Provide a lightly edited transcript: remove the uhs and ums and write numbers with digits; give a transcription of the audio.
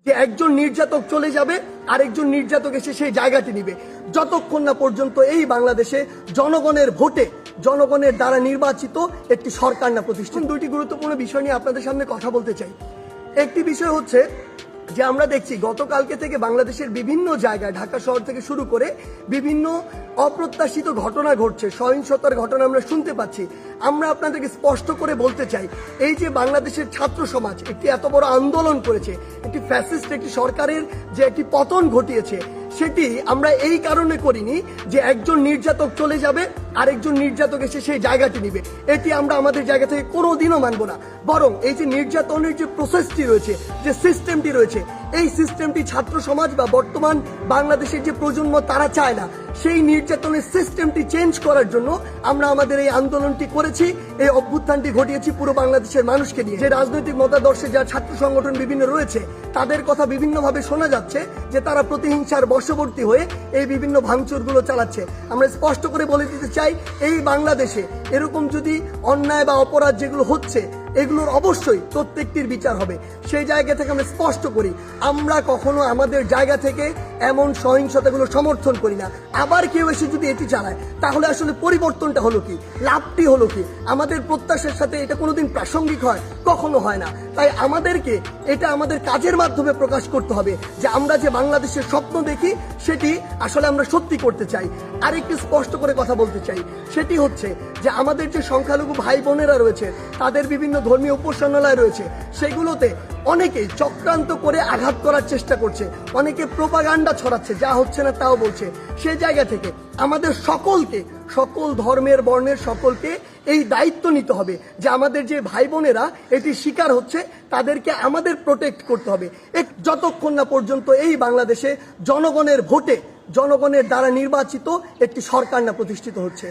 যে একজন নির্যাতক চলে যাবে আরেকজন নির্যাতক এসে সেই জায়গাটি নিবে, যতক্ষণ না পর্যন্ত এই বাংলাদেশে জনগণের ভোটে জনগণের দ্বারা নির্বাচিত একটি সরকার না প্রতিষ্ঠিত। দুইটি গুরুত্বপূর্ণ বিষয় নিয়ে আপনাদের সামনে কথা বলতে চাই। একটি বিষয় হচ্ছে যে আমরা দেখছি গতকালকে থেকে বাংলাদেশের বিভিন্ন জায়গায়, ঢাকা শহর থেকে শুরু করে বিভিন্ন অপ্রত্যাশিত ঘটনা ঘটছে, সহিংসতার ঘটনা আমরা শুনতে পাচ্ছি। আমরা আপনাদেরকে স্পষ্ট করে বলতে চাই, এই যে বাংলাদেশের ছাত্র সমাজ একটি এত বড় আন্দোলন করেছে, একটি ফ্যাসিস্ট একটি সরকারের যে একটি পতন ঘটিয়েছে, সেটি আমরা এই কারণে করিনি যে একজন নির্যাতক চলে যাবে আরেকজন নির্যাতক এসে সেই জায়গাটি নিবে। এটি আমরা আমাদের জায়গা থেকে কোনোদিনও মানব না। বরং এই যে নির্যাতনের যে প্রসেসটি রয়েছে, যে সিস্টেমটি রয়েছে, এই সিস্টেমটি ছাত্র সমাজ বা বর্তমান বাংলাদেশের যে প্রজন্ম তারা চায় না। সেই নির্যাতনের সিস্টেমটি চেঞ্জ করার জন্য আমরা আমাদের এই আন্দোলনটি করেছি, এই অভ্যুত্থানটি ঘটিয়েছি পুরো বাংলাদেশের মানুষকে নিয়ে। যে রাজনৈতিক মতাদর্শে যারা ছাত্র সংগঠন বিভিন্ন রয়েছে, তাদের কথা বিভিন্নভাবে শোনা যাচ্ছে যে তারা প্রতিহিংসার বশবর্তী হয়ে এই বিভিন্ন ভাঙচুরগুলো চালাচ্ছে। আমরা স্পষ্ট করে বলে দিতে চাই, এই বাংলাদেশে এরকম যদি অন্যায় বা অপরাধ যেগুলো হচ্ছে, এগুলোর অবশ্যই প্রত্যেকটির বিচার হবে। সেই জায়গা থেকে আমরা স্পষ্ট করি, আমরা কখনো আমাদের জায়গা থেকে এমন সহিংসতাগুলো সমর্থন করি না। আবার কেউ এসে যদি এটি চালায়, তাহলে আসলে পরিবর্তনটা হলো কি, লাভটি হলো কি? আমাদের প্রত্যাশার সাথে এটা কোনোদিন প্রাসঙ্গিক হয়? কখনো হয় না। তাই আমাদেরকে এটা আমাদের কাজের মাধ্যমে প্রকাশ করতে হবে যে আমরা যে বাংলাদেশের স্বপ্ন দেখি, সেটি আসলে আমরা সত্যি করতে চাই। আরেকটি স্পষ্ট করে কথা বলতে চাই, সেটি হচ্ছে যে আমাদের যে সংখ্যালঘু ভাই বোনেরা রয়েছে, তাদের বিভিন্ন ধর্মীয় উপাসনালয় রয়েছে, সেগুলোতে অনেকে চক্রান্ত করে আঘাত করার চেষ্টা করছে, অনেকে প্রোপাগান্ডা ছড়াচ্ছে, যা হচ্ছে না তাও বলছে। সেই জায়গা থেকে আমাদের সকলকে, সকল ধর্মের বর্ণের সকলকে এই দায়িত্ব নিতে হবে যে আমাদের যে ভাই বোনেরা এটি শিকার হচ্ছে, তাদেরকে আমাদের প্রোটেক্ট করতে হবে। যতক্ষণ না পর্যন্ত এই বাংলাদেশে জনগণের ভোটে জনগণের দ্বারা নির্বাচিত একটি সরকার না প্রতিষ্ঠিত হচ্ছে।